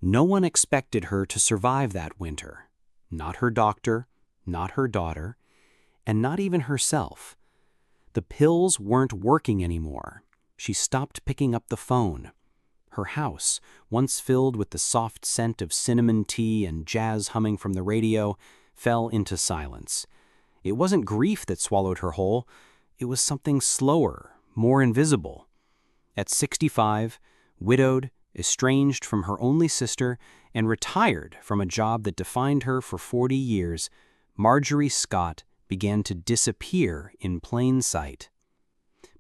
No one expected her to survive that winter. Not her doctor, not her daughter, and not even herself. The pills weren't working anymore. She stopped picking up the phone. Her house, once filled with the soft scent of cinnamon tea and jazz humming from the radio, fell into silence. It wasn't grief that swallowed her whole. It was something slower, more invisible. At 65, widowed, estranged from her only sister, and retired from a job that defined her for 40 years, Marjorie Scott began to disappear in plain sight.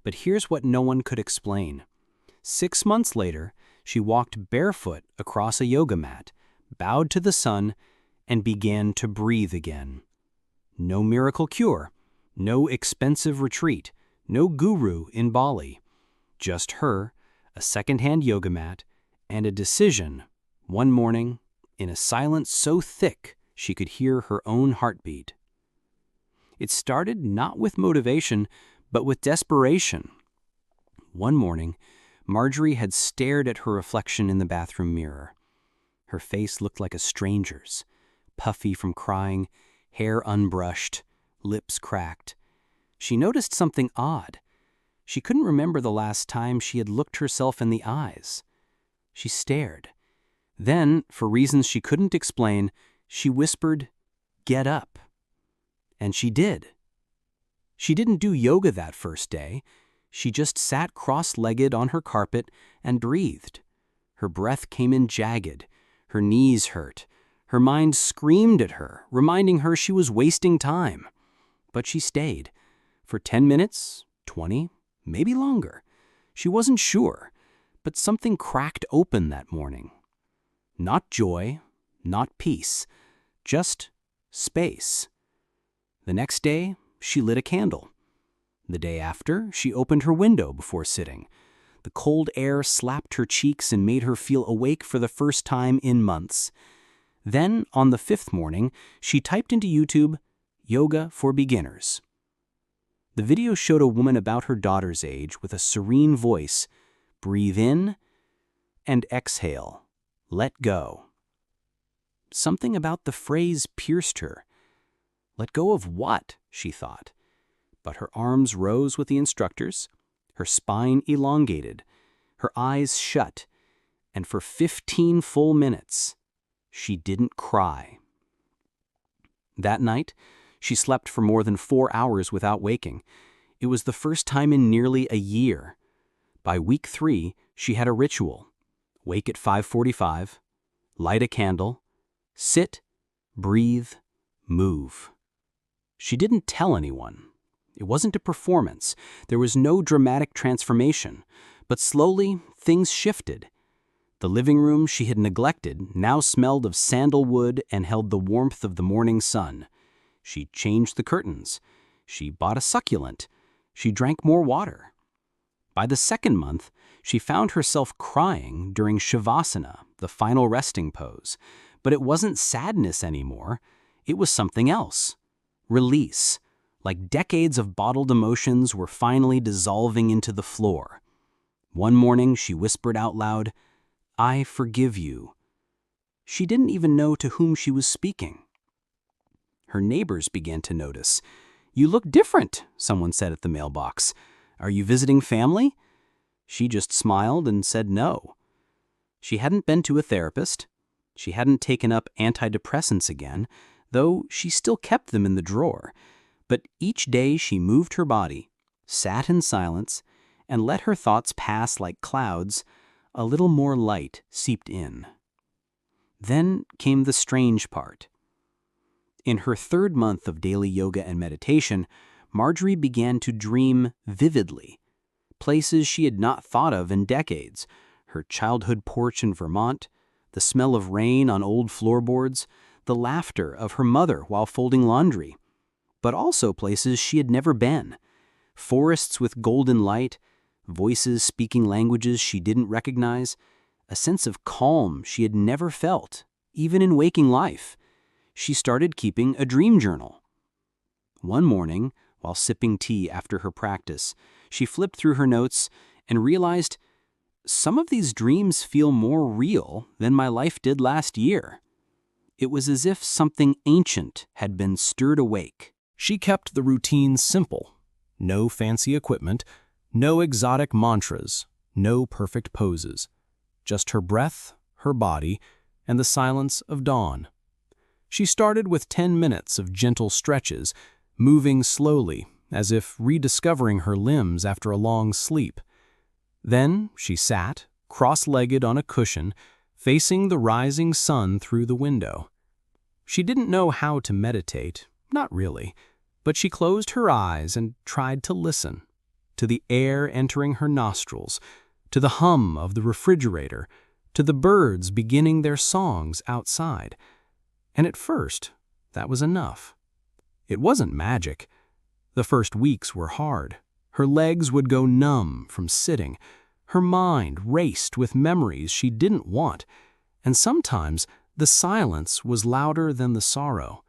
But here's what no one could explain. 6 months later, she walked barefoot across a yoga mat, bowed to the sun, and began to breathe again. No miracle cure, no expensive retreat, no guru in Bali. Just her, a second-hand yoga mat, and a decision, one morning, in a silence so thick she could hear her own heartbeat. It started not with motivation, but with desperation. One morning, Marjorie had stared at her reflection in the bathroom mirror. Her face looked like a stranger's, puffy from crying, hair unbrushed, lips cracked. She noticed something odd. She couldn't remember the last time she had looked herself in the eyes. She stared. Then, for reasons she couldn't explain, she whispered, "Get up." And she did. She didn't do yoga that first day. She just sat cross-legged on her carpet and breathed. Her breath came in jagged. Her knees hurt. Her mind screamed at her, reminding her she was wasting time. But she stayed. For 10 minutes, 20, maybe longer. She wasn't sure, but something cracked open that morning. Not joy, not peace, just space. The next day, she lit a candle. The day after, she opened her window before sitting. The cold air slapped her cheeks and made her feel awake for the first time in months. Then, on the 5th morning, she typed into YouTube, "Yoga for Beginners." The video showed a woman about her daughter's age with a serene voice. Breathe in and exhale. Let go. Something about the phrase pierced her. Let go of what, she thought. But her arms rose with the instructors, her spine elongated, her eyes shut, and for 15 full minutes, she didn't cry. That night, she slept for more than 4 hours without waking. It was the first time in nearly a year. By week 3, she had a ritual. Wake at 5:45, light a candle, sit, breathe, move. She didn't tell anyone. It wasn't a performance. There was no dramatic transformation. But slowly, things shifted. The living room she had neglected now smelled of sandalwood and held the warmth of the morning sun. She changed the curtains. She bought a succulent. She drank more water. By the 2nd month, she found herself crying during Shavasana, the final resting pose. But it wasn't sadness anymore. It was something else. Release. Like decades of bottled emotions were finally dissolving into the floor. One morning, she whispered out loud, "I forgive you." She didn't even know to whom she was speaking. Her neighbors began to notice. "You look different," someone said at the mailbox. "Are you visiting family?" She just smiled and said no. She hadn't been to a therapist. She hadn't taken up antidepressants again, though she still kept them in the drawer. But each day she moved her body, sat in silence, and let her thoughts pass like clouds. A little more light seeped in. Then came the strange part. In her 3rd month of daily yoga and meditation, Marjorie began to dream vividly. Places she had not thought of in decades. Her childhood porch in Vermont, the smell of rain on old floorboards, the laughter of her mother while folding laundry. But also places she had never been. Forests with golden light, voices speaking languages she didn't recognize, a sense of calm she had never felt, even in waking life. She started keeping a dream journal. One morning, while sipping tea after her practice, she flipped through her notes and realized Some of these dreams feel more real than my life did last year. It was as if something ancient had been stirred awake. She kept the routine simple. No fancy equipment, no exotic mantras, no perfect poses. Just her breath, her body, and the silence of dawn. She started with 10 minutes of gentle stretches, moving slowly, as if rediscovering her limbs after a long sleep. Then she sat, cross-legged on a cushion, facing the rising sun through the window. She didn't know how to meditate, not really, but she closed her eyes and tried to listen, to the air entering her nostrils, to the hum of the refrigerator, to the birds beginning their songs outside. And at first, that was enough. It wasn't magic. The first weeks were hard. Her legs would go numb from sitting. Her mind raced with memories she didn't want, and sometimes the silence was louder than the sorrow.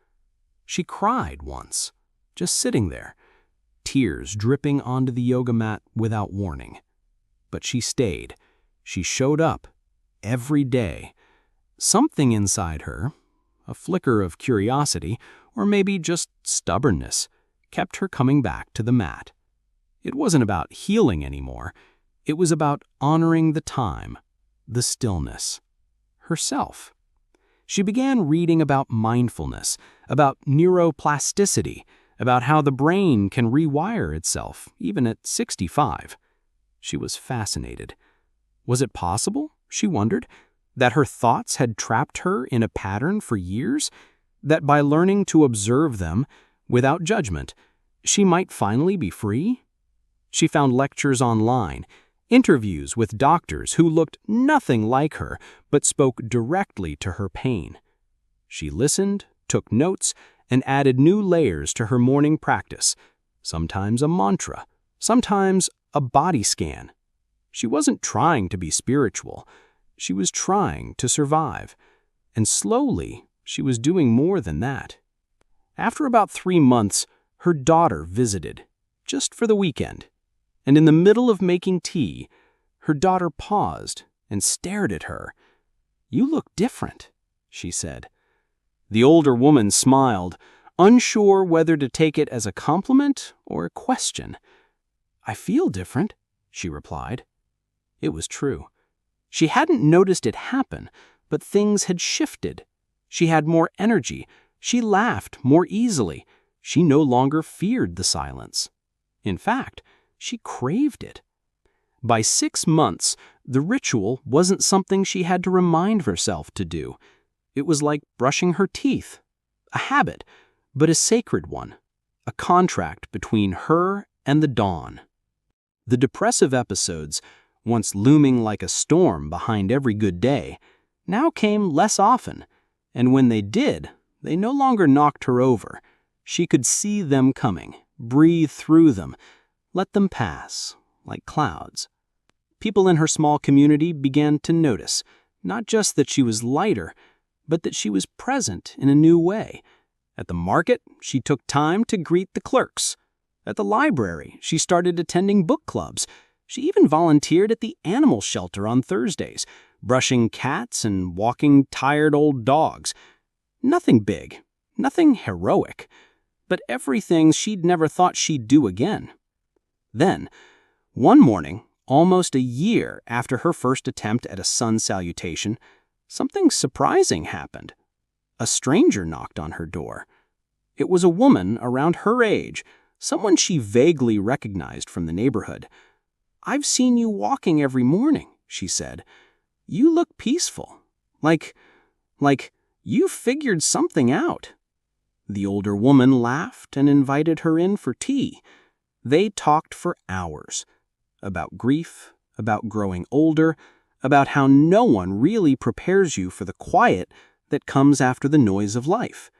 She cried once, just sitting there, tears dripping onto the yoga mat without warning. But she stayed. She showed up every day. Something inside her, a flicker of curiosity, or maybe just stubbornness, kept her coming back to the mat. It wasn't about healing anymore. It was about honoring the time, the stillness, herself. She began reading about mindfulness, about neuroplasticity, about how the brain can rewire itself, even at 65. She was fascinated. Was it possible, she wondered, that her thoughts had trapped her in a pattern for years? That by learning to observe them, without judgment, she might finally be free? She found lectures online, interviews with doctors who looked nothing like her but spoke directly to her pain. She listened, took notes, and added new layers to her morning practice, sometimes a mantra, sometimes a body scan. She wasn't trying to be spiritual. She was trying to survive. And slowly, she was doing more than that. After about 3 months, her daughter visited, just for the weekend. And in the middle of making tea, her daughter paused and stared at her. "You look different," she said. The older woman smiled, unsure whether to take it as a compliment or a question. "I feel different," she replied. It was true. She hadn't noticed it happen, but things had shifted. She had more energy. She laughed more easily. She no longer feared the silence. In fact, she craved it. By 6 months, the ritual wasn't something she had to remind herself to do. It was like brushing her teeth. A habit, but a sacred one. A contract between her and the dawn. The depressive episodes, once looming like a storm behind every good day, now came less often, and when they did, they no longer knocked her over. She could see them coming, breathe through them, let them pass, like clouds. People in her small community began to notice, not just that she was lighter, but that she was present in a new way. At the market, she took time to greet the clerks. At the library, she started attending book clubs. She even volunteered at the animal shelter on Thursdays, brushing cats and walking tired old dogs. Nothing big, nothing heroic, but everything she'd never thought she'd do again. Then, one morning, almost a year after her first attempt at a sun salutation, something surprising happened. A stranger knocked on her door. It was a woman around her age, someone she vaguely recognized from the neighborhood. "I've seen you walking every morning," she said. "You look peaceful. Like you figured something out." The older woman laughed and invited her in for tea. They talked for hours. About grief, about growing older, about how no one really prepares you for the quiet that comes after the noise of life.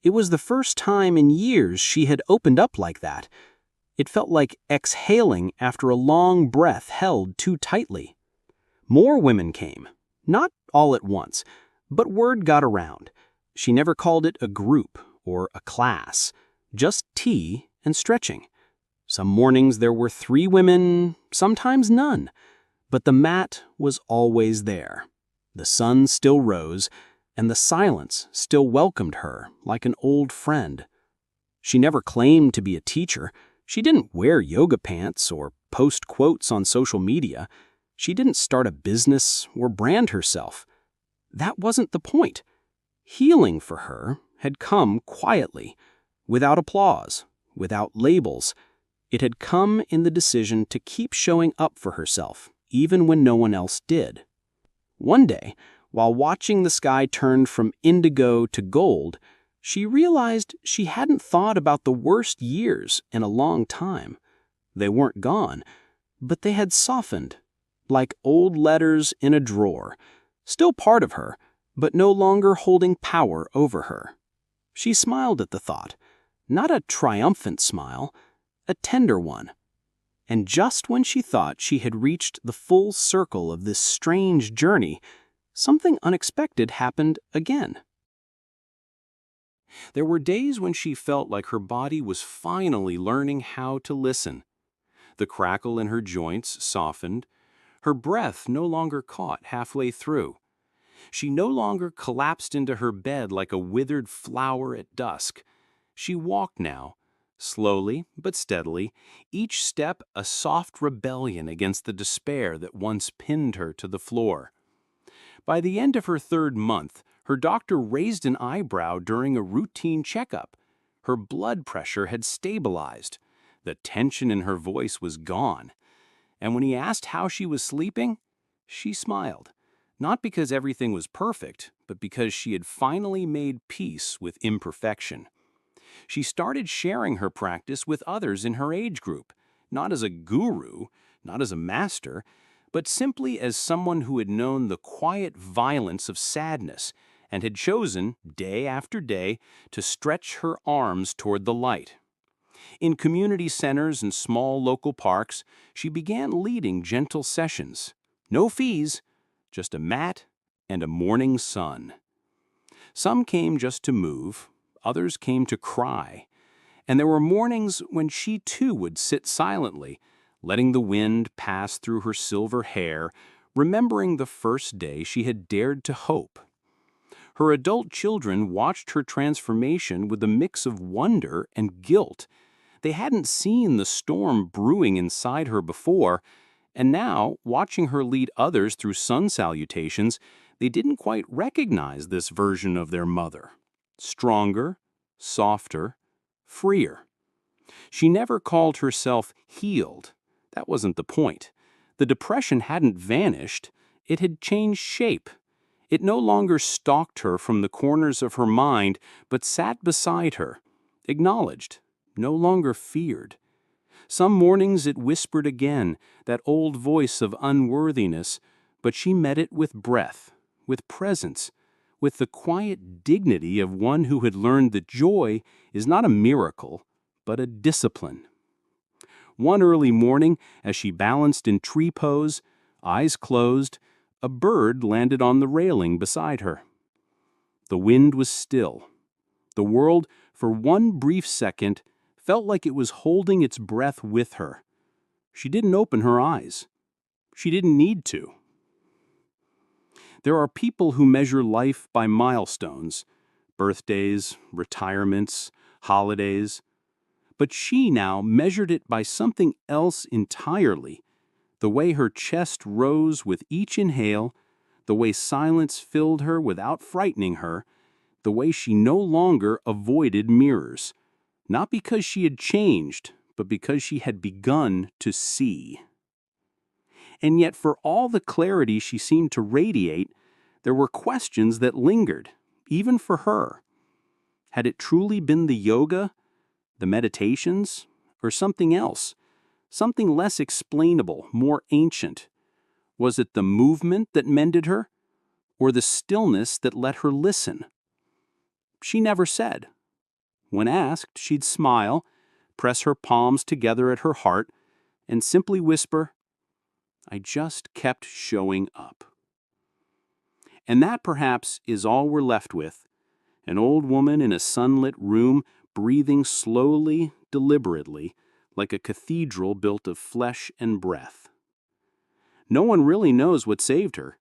It was the first time in years she had opened up like that. It felt like exhaling after a long breath held too tightly. More women came, not all at once, but word got around. She never called it a group or a class, just tea and stretching. Some mornings there were 3 women, sometimes none. But the mat was always there. The sun still rose, and the silence still welcomed her like an old friend. She never claimed to be a teacher. She didn't wear yoga pants or post quotes on social media. She didn't start a business or brand herself. That wasn't the point. Healing for her had come quietly, without applause, without labels. It had come in the decision to keep showing up for herself, even when no one else did. One day, while watching the sky turn from indigo to gold, she realized she hadn't thought about the worst years in a long time. They weren't gone, but they had softened, like old letters in a drawer, still part of her, but no longer holding power over her. She smiled at the thought, not a triumphant smile, a tender one. And just when she thought she had reached the full circle of this strange journey, something unexpected happened again. There were days when she felt like her body was finally learning how to listen. The crackle in her joints softened. Her breath no longer caught halfway through. She no longer collapsed into her bed like a withered flower at dusk. She walked now, slowly but steadily, each step a soft rebellion against the despair that once pinned her to the floor. By the end of her 3rd month, her doctor raised an eyebrow during a routine checkup. Her blood pressure had stabilized. The tension in her voice was gone. And when he asked how she was sleeping, she smiled. Not because everything was perfect, but because she had finally made peace with imperfection. She started sharing her practice with others in her age group, not as a guru, not as a master, but simply as someone who had known the quiet violence of sadness and had chosen, day after day, to stretch her arms toward the light. In community centers and small local parks, she began leading gentle sessions. No fees, just a mat and a morning sun. Some came just to move, others came to cry, and there were mornings when she too would sit silently, letting the wind pass through her silver hair, remembering the first day she had dared to hope. Her adult children watched her transformation with a mix of wonder and guilt. They hadn't seen the storm brewing inside her before, and now, watching her lead others through sun salutations, they didn't quite recognize this version of their mother. Stronger, softer, freer. She never called herself healed. That wasn't the point. The depression hadn't vanished. It had changed shape. It no longer stalked her from the corners of her mind, but sat beside her, acknowledged, no longer feared. Some mornings it whispered again, that old voice of unworthiness, but she met it with breath, with presence, with the quiet dignity of one who had learned that joy is not a miracle, but a discipline. One early morning, as she balanced in tree pose, eyes closed, a bird landed on the railing beside her. The wind was still. The world, for one brief second, felt like it was holding its breath with her. She didn't open her eyes. She didn't need to. There are people who measure life by milestones, birthdays, retirements, holidays. But she now measured it by something else entirely. The way her chest rose with each inhale, the way silence filled her without frightening her, the way she no longer avoided mirrors. Not because she had changed, but because she had begun to see. And yet, for all the clarity she seemed to radiate, there were questions that lingered, even for her. Had it truly been the yoga, the meditations, or something else? Something less explainable, more ancient? Was it the movement that mended her, or the stillness that let her listen? She never said. When asked, she'd smile, press her palms together at her heart, and simply whisper, "I just kept showing up." And that perhaps is all we're left with, an old woman in a sunlit room breathing slowly, deliberately, like a cathedral built of flesh and breath. No one really knows what saved her.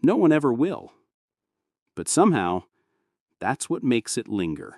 No one ever will. But somehow, that's what makes it linger.